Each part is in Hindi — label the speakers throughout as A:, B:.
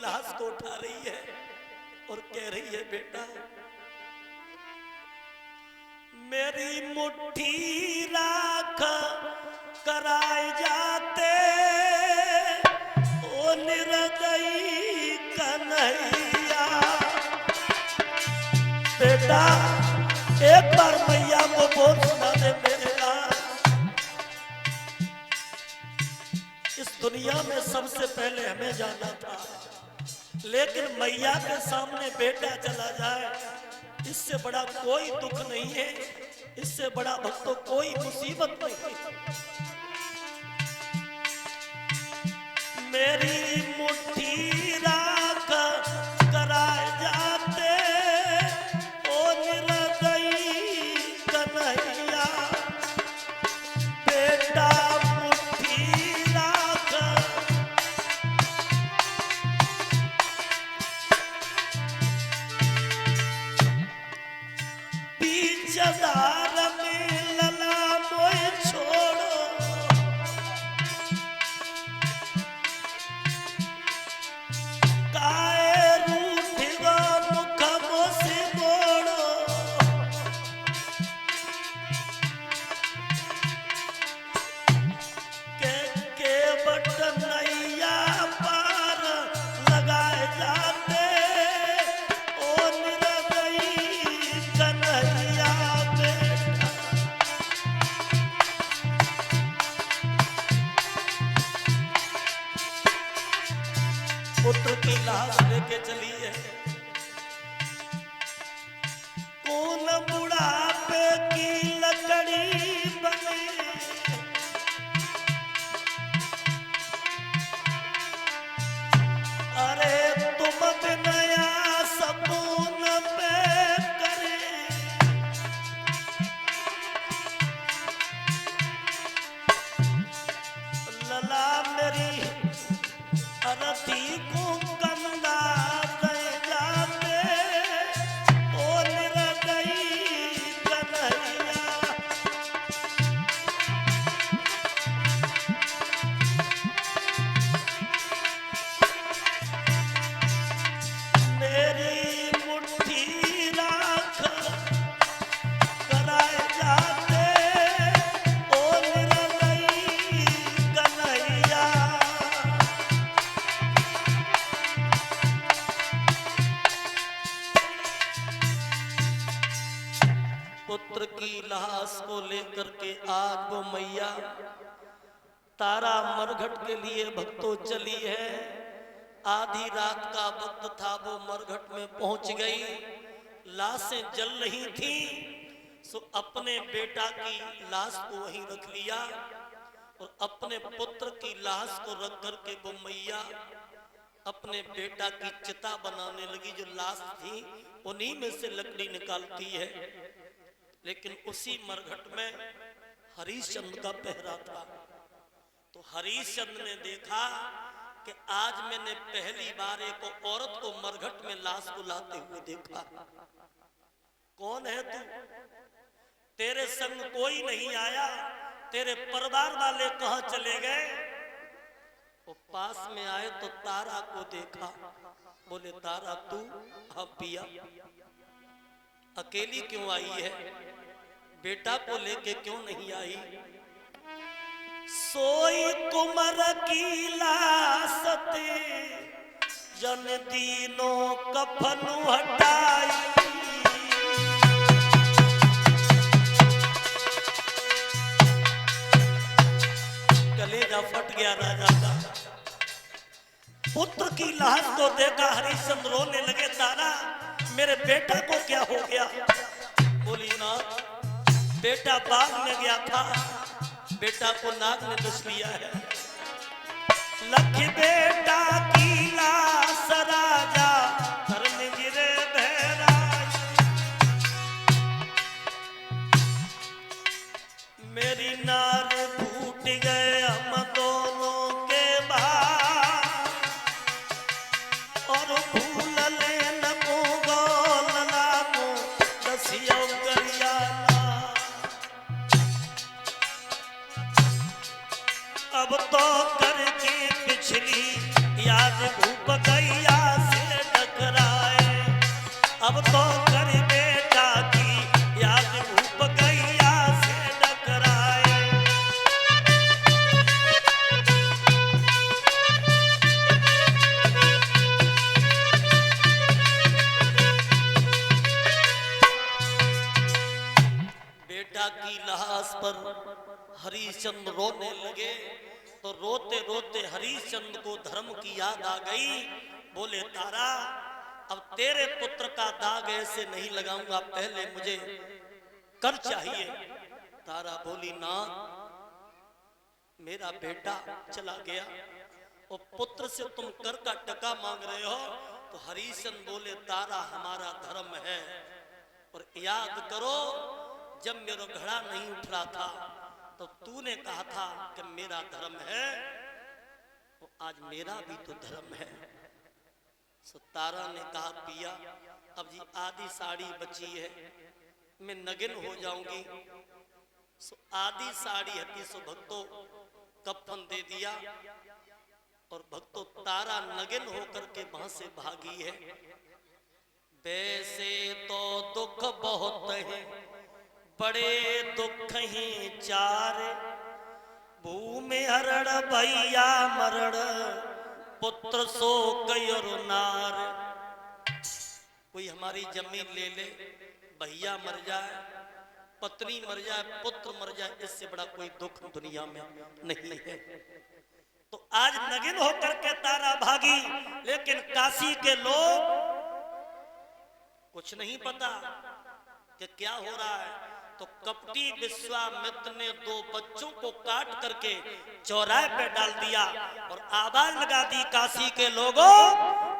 A: लाश को उठा रही है और कह रही है, बेटा मेरी मुट्ठी राख कराए जाते ओ निर्दयी कन्हैया। बेटा एक बार मैया को बोल सुना दे मेरे लाल, इस दुनिया में सबसे पहले हमें जाना था, लेकिन मैया के सामने बेटा चला जाए इससे बड़ा कोई दुख नहीं है, इससे बड़ा भक्तों कोई मुसीबत नहीं है। मेरी मुट्ठी राख कराए जाते ओ निर्दयी कन्हैया। बेटा मुट्ठी राख बीचदार में लला मोय छोड़ो, काए रूठ गो मुख मोसे मोड़ो। के बट नैया पार लगाए जाते ओ निर्दयी कन्हैया। पुत्र की लाश लेके चली है, कौन बुढ़ापे की लकड़ी बनी, अरे तुम बिनया सकून पे करे। लला मेरी अरती को कंदा दे जाते ओ निर्दयी कन्हैया। मेरी मुट्ठी राख कराए जाते ओ निर्दयी कन्हैया। पुत्र की लाश को लेकर के आज वो मैया तारा मरघट के लिए भक्तों चली है। आधी रात का वक्त था, वो मरघट में पहुंच गई, लाशें जल रही थी, सो अपने बेटा की लाश को वहीं रख लिया और अपने पुत्र की लाश को रख करके वो मैया अपने बेटा की चिता बनाने लगी। जो लाश थी उन्हीं में से लकड़ी निकालती है, लेकिन उसी मरघट में हरिश्चंद्र का पहरा था। तो हरिश्चंद्र ने देखा कि आज मैंने पहली बार एक औरत को मरघट में लाश को लाते हुए देखा। कौन है तू? तेरे संग कोई नहीं आया, तेरे परिवार वाले कहां चले गए? वो पास में आए तो तारा को देखा, बोले तारा तू? हाँ पिया। अकेली क्यों आई है? बेटा को लेके क्यों नहीं आई? सोई कुमर की लासते जन दीनों कफन हटाई। कलेजा फट गया राजा का। पुत्र की लाश को देखा हरिश्चंद्र रोने लगे, तारा मेरे बेटा को क्या हो गया? बोली ना, बेटा बाग में गया था, बेटा को नाग ने डस लिया है। लख बेटा की लाश राजा धर्म गिरे बहराई। मेरी नार फूट गए हम दोनों के भाई और भूल लेन को गोलना को दसियो करियाना। अब तो करके पिछली याद हरिश्चंद्र रोने लगे। तो रोते रोते हरिश्चंद्र को धर्म की याद आ गई। बोले तारा, अब तेरे पुत्र का दाग ऐसे नहीं लगाऊंगा, पहले मुझे कर चाहिए। तारा बोली ना, मेरा बेटा चला गया और पुत्र से तुम कर का टका मांग रहे हो। तो हरिश्चंद्र बोले तारा, हमारा धर्म है। और याद करो, जब मेरा घड़ा नहीं उठ रहा था तो तूने कहा था कि मेरा धर्म है, तो आज मेरा भी तो धर्म है। सो तारा ने कहा पिया, अब जी आधी साड़ी बची है, मैं नगिन हो जाऊंगी। सो आधी साड़ी हती, सो भक्तों कफन दे दिया और भक्तों तारा नगिन होकर के वहां से भागी है। वैसे तो दुख बहुत है, बड़े दुख ही चार, भूमि हरण भैया मरण, पुत्र सो कयर नार। कोई हमारी जमीन ले ले, भैया मर जाए, पत्नी मर जाए, पुत्र मर जाए, इससे बड़ा कोई दुख दुनिया में नहीं है। तो आज नगिन होकर के तारा भागी, लेकिन काशी के लोग कुछ नहीं पता कि क्या हो रहा है। तो कपटी विश्वामित्र ने 2 बच्चों को काट करके चौराहे पे डाल दिया और आवाज लगा दी, काशी के लोगों,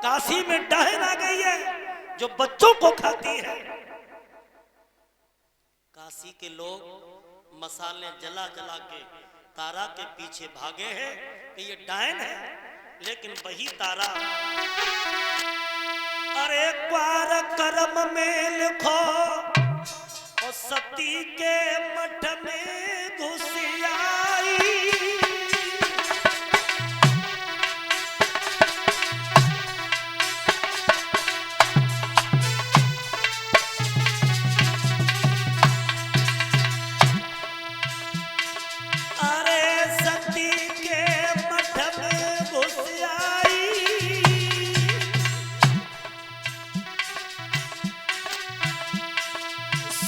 A: काशी में डायन आ गई है जो बच्चों को खाती है। काशी के लोग मसाले जला जला के तारा के पीछे भागे हैं कि ये डायन है। लेकिन वही तारा, अरे बार कर्म में लिखो और सती के मठ में घुस आई।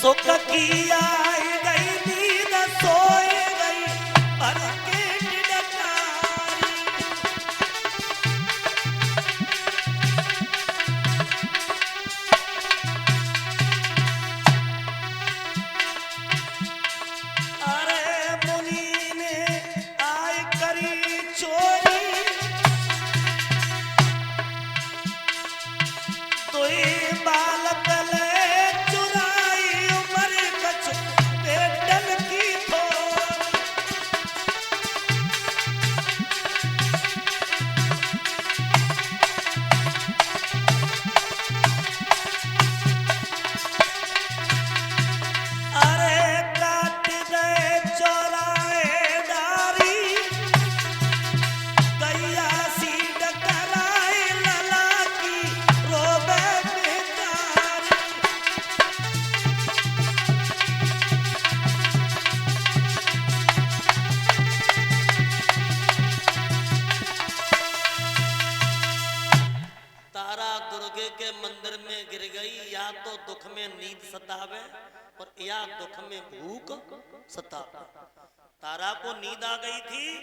A: सुख की आई गई नींद, सोए गई भर के डकारी। अरे मुनि ने आई करी चोरी, तो बालक ले मंदिर में गिर गई। या तो दुख में नींद सतावे और या दुख में भूख सतावे। तारा को नींद आ गई थी।